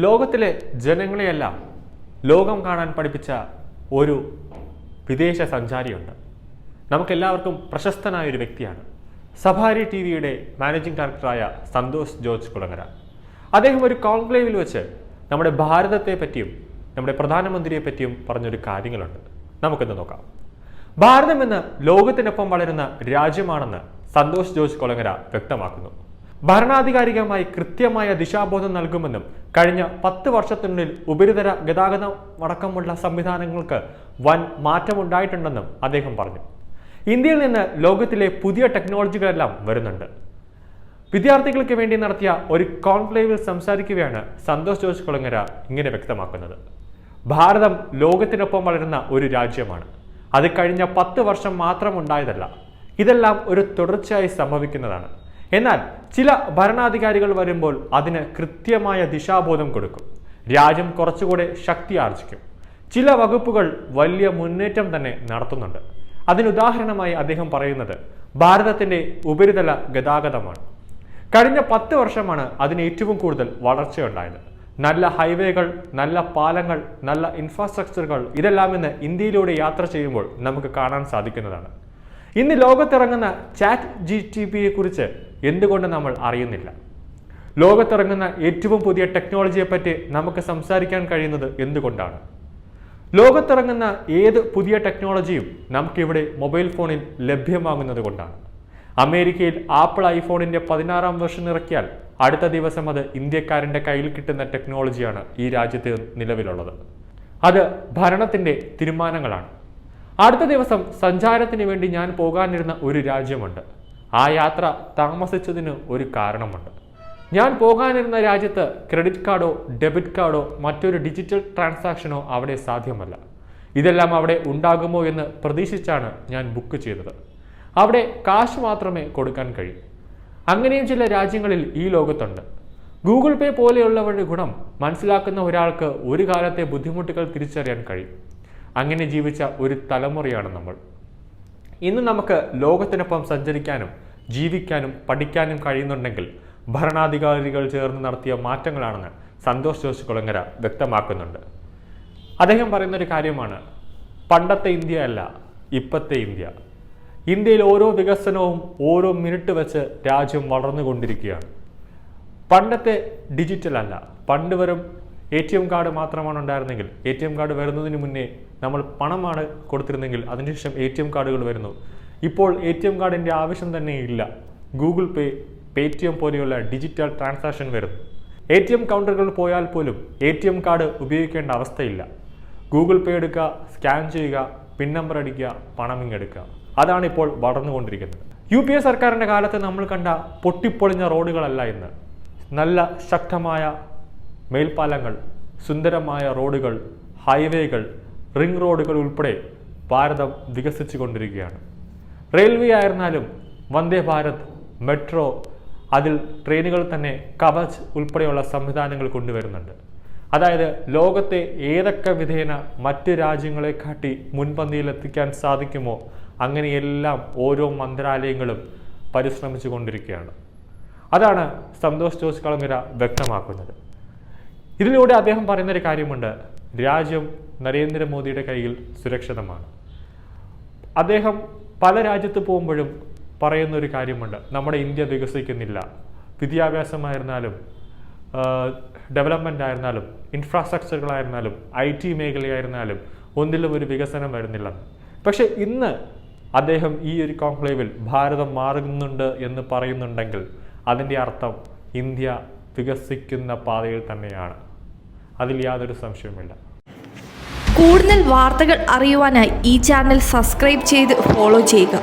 ലോകത്തിലെ ജനങ്ങളെയെല്ലാം ലോകം കാണാൻ പഠിപ്പിച്ച ഒരു വിദേശ സഞ്ചാരിയുണ്ട്. നമുക്കെല്ലാവർക്കും പ്രശസ്തനായ ഒരു വ്യക്തിയാണ്. സഫാരി ടിവിയുടെ മാനേജിംഗ് ഡയറക്ടറായ സന്തോഷ് ജോർജ് കുളങ്ങര. അദ്ദേഹം ഒരു കോൺക്ലേവിൽ വെച്ച് നമ്മുടെ ഭാരതത്തെ പറ്റിയും നമ്മുടെ പ്രധാനമന്ത്രിയെ പറ്റിയും പറഞ്ഞൊരു കാര്യങ്ങളുണ്ട്. നമുക്കിന്ന് നോക്കാം. ഭാരതം എന്ന ലോകത്തിനൊപ്പം വളരുന്ന രാജ്യമാണെന്ന് സന്തോഷ് ജോർജ് കുളങ്ങര വ്യക്തമാക്കുന്നു. ഭരണാധികാരികമായി കൃത്യമായ ദിശാബോധം നൽകുമെന്നും കഴിഞ്ഞ 10 വർഷത്തിനുള്ളിൽ ഉപരിതല ഗതാഗതം അടക്കമുള്ള സംവിധാനങ്ങൾക്ക് വൻ മാറ്റമുണ്ടായിട്ടുണ്ടെന്നും അദ്ദേഹം പറഞ്ഞു. ഇന്ത്യയിൽ നിന്ന് ലോകത്തിലെ പുതിയ ടെക്നോളജികളെല്ലാം വരുന്നുണ്ട്. വിദ്യാർത്ഥികൾക്ക് വേണ്ടി നടത്തിയ ഒരു കോൺക്ലേവിൽ സംസാരിക്കുകയാണ് സന്തോഷ് ജോർജ് കുളങ്ങര ഇങ്ങനെ വ്യക്തമാക്കുന്നത്. ഭാരതം ലോകത്തിനൊപ്പം വളരുന്ന ഒരു രാജ്യമാണ്. അത് കഴിഞ്ഞ 10 വർഷം മാത്രം ഉണ്ടായതല്ല. ഇതെല്ലാം ഒരു തുടർച്ചയായി സംഭവിക്കുന്നതാണ്. എന്നാൽ ചില ഭരണാധികാരികൾ വരുമ്പോൾ അതിന് കൃത്യമായ ദിശാബോധം കൊടുക്കും. രാജ്യം കുറച്ചുകൂടെ ശക്തി ആർജിക്കും. ചില വകുപ്പുകൾ വലിയ മുന്നേറ്റം തന്നെ നടത്തുന്നുണ്ട്. അതിനുദാഹരണമായി അദ്ദേഹം പറയുന്നത് ഭാരതത്തിന്റെ ഉപരിതല ഗതാഗതമാണ്. കഴിഞ്ഞ 10 വർഷമാണ് അതിന് ഏറ്റവും കൂടുതൽ വളർച്ചയുണ്ടായത്. നല്ല ഹൈവേകൾ, നല്ല പാലങ്ങൾ, നല്ല ഇൻഫ്രാസ്ട്രക്ചറുകൾ, ഇതെല്ലാം ഇന്ന് ഇന്ത്യയിലൂടെ യാത്ര ചെയ്യുമ്പോൾ നമുക്ക് കാണാൻ സാധിക്കുന്നതാണ്. ഇന്ന് ലോകത്തിറങ്ങുന്ന ChatGPTയെ കുറിച്ച് എന്തുകൊണ്ട് നമ്മൾ അറിയുന്നില്ല? ലോകത്തിറങ്ങുന്ന ഏറ്റവും പുതിയ ടെക്നോളജിയെ പറ്റി നമുക്ക് സംസാരിക്കാൻ കഴിയുന്നത് എന്തുകൊണ്ടാണ്? ലോകത്തിറങ്ങുന്ന ഏത് പുതിയ ടെക്നോളജിയും നമുക്കിവിടെ മൊബൈൽ ഫോണിൽ ലഭ്യമാകുന്നത് കൊണ്ടാണ്. അമേരിക്കയിൽ ആപ്പിൾ ഐഫോണിന്റെ 16ാം വെർഷൻ ഇറക്കിയാൽ അടുത്ത ദിവസം അത് ഇന്ത്യക്കാരന്റെ കയ്യിൽ കിട്ടുന്ന ടെക്നോളജിയാണ് ഈ രാജ്യത്ത് നിലവിലുള്ളത്. അത് ഭരണത്തിന്റെ തീരുമാനങ്ങളാണ്. അടുത്ത ദിവസം സഞ്ചാരത്തിന് വേണ്ടി ഞാൻ പോകാനിരുന്ന ഒരു രാജ്യമുണ്ട്. ആ യാത്ര താമസിച്ചതിന് ഒരു കാരണമുണ്ട്. ഞാൻ പോകാനിരുന്ന രാജ്യത്ത് ക്രെഡിറ്റ് കാർഡോ ഡെബിറ്റ് കാർഡോ മറ്റൊരു ഡിജിറ്റൽ ട്രാൻസാക്ഷനോ അവിടെ സാധ്യമല്ല. ഇതെല്ലാം അവിടെ ഉണ്ടാകുമോ എന്ന് പ്രതീക്ഷിച്ചാണ് ഞാൻ ബുക്ക് ചെയ്തത്. അവിടെ കാശ് മാത്രമേ കൊടുക്കാൻ കഴിയൂ. അങ്ങനെയും ചില രാജ്യങ്ങളിൽ ഈ ലോകത്തുണ്ട്. ഗൂഗിൾ പേ പോലെയുള്ളവരുടെ ഗുണം മനസ്സിലാക്കുന്ന ഒരാൾക്ക് ഒരു കാലത്തെ ബുദ്ധിമുട്ടുകൾ തിരിച്ചറിയാൻ കഴിയും. അങ്ങനെ ജീവിച്ച ഒരു തലമുറയാണ് നമ്മൾ. ഇന്ന് നമുക്ക് ലോകത്തിനൊപ്പം സഞ്ചരിക്കാനും ജീവിക്കാനും പഠിക്കാനും കഴിയുന്നുണ്ടെങ്കിൽ ഭരണാധികാരികൾ ചേർന്ന് നടത്തിയ മാറ്റങ്ങളാണെന്ന് സന്തോഷ് ജോർജ് കുളങ്ങര വ്യക്തമാക്കുന്നുണ്ട്. അദ്ദേഹം പറയുന്നൊരു കാര്യമാണ്, പണ്ടത്തെ ഇന്ത്യ അല്ല ഇപ്പോഴത്തെ ഇന്ത്യ. ഇന്ത്യയിൽ ഓരോ വികസനവും ഓരോ മിനിറ്റ് വെച്ച് രാജ്യം വളർന്നുകൊണ്ടിരിക്കുകയാണ്. പണ്ടത്തെ ഡിജിറ്റൽ അല്ല. പണ്ട് വെറും ATM കാർഡ് മാത്രമാണ് ഉണ്ടായിരുന്നെങ്കിൽ, ATM കാർഡ് വരുന്നതിന് മുന്നേ നമ്മൾ പണമാണ് കൊടുത്തിരുന്നെങ്കിൽ അതിനുശേഷം ATM കാർഡുകൾ വരുന്നു. ഇപ്പോൾ ATM കാർഡിൻ്റെ ആവശ്യം തന്നെ ഇല്ല. ഗൂഗിൾ പേ, പേടിഎം പോലെയുള്ള ഡിജിറ്റൽ ട്രാൻസാക്ഷൻ വരുന്നു. ATM കൗണ്ടറുകളിൽ പോയാൽ പോലും ATM കാർഡ് ഉപയോഗിക്കേണ്ട അവസ്ഥയില്ല. ഗൂഗിൾ പേ എടുക്കുക, സ്കാൻ ചെയ്യുക, പിൻ നമ്പർ അടിക്കുക, പണം ഇങ്ങെടുക്കുക. അതാണ് ഇപ്പോൾ വളർന്നുകൊണ്ടിരിക്കുന്നത്. UPA സർക്കാരിൻ്റെ കാലത്ത് നമ്മൾ കണ്ട പൊട്ടിപ്പൊളിഞ്ഞ റോഡുകളല്ല ഇന്ന്. നല്ല ശക്തമായ മേൽപ്പാലങ്ങൾ, സുന്ദരമായ റോഡുകൾ, ഹൈവേകൾ, റിംഗ് റോഡുകൾ ഉൾപ്പെടെ ഭാരതം വികസിച്ചു കൊണ്ടിരിക്കുകയാണ്. റെയിൽവേ ആയിരുന്നാലും വന്ദേ ഭാരത്, മെട്രോ, അതിൽ ട്രെയിനുകൾ തന്നെ കവച് ഉൾപ്പെടെയുള്ള സംവിധാനങ്ങൾ കൊണ്ടുവരുന്നുണ്ട്. അതായത് ലോകത്തെ ഏതൊക്കെ വിധേന മറ്റ് രാജ്യങ്ങളെ കാട്ടി മുൻപന്തിയിലെത്തിക്കാൻ സാധിക്കുമോ അങ്ങനെയെല്ലാം ഓരോ മന്ത്രാലയങ്ങളും പരിശ്രമിച്ചു കൊണ്ടിരിക്കുകയാണ്. അതാണ് സന്തോഷ് ജോർജ് കുളങ്ങര വ്യക്തമാക്കുന്നത്. ഇതിലൂടെ അദ്ദേഹം പറയുന്നൊരു കാര്യമുണ്ട്, രാജ്യം നരേന്ദ്രമോദിയുടെ കയ്യിൽ സുരക്ഷിതമാണ്. അദ്ദേഹം പല രാജ്യത്ത് പോകുമ്പോഴും പറയുന്നൊരു കാര്യമുണ്ട്, നമ്മുടെ ഇന്ത്യ വികസിക്കുന്നില്ല. വിദ്യാഭ്യാസമായിരുന്നാലും ഡെവലപ്മെൻ്റ് ആയിരുന്നാലും ഇൻഫ്രാസ്ട്രക്ചറുകളായിരുന്നാലും IT മേഖലയായിരുന്നാലും ഒന്നിലും ഒരു വികസനം വരുന്നില്ല. പക്ഷെ ഇന്ന് അദ്ദേഹം ഈ ഒരു കോൺക്ലേവിൽ ഭാരതം മാറുന്നുണ്ട് എന്ന് പറയുന്നുണ്ടെങ്കിൽ അതിൻ്റെ അർത്ഥം ഇന്ത്യ വികസിക്കുന്ന പാതയിൽ തന്നെയാണ്. അതിൽ യാതൊരു സംശയവുമില്ല. കൂടുതൽ വാർത്തകൾ അറിയുവാനായി ഈ ചാനൽ സബ്സ്ക്രൈബ് ചെയ്ത് ഫോളോ ചെയ്യുക.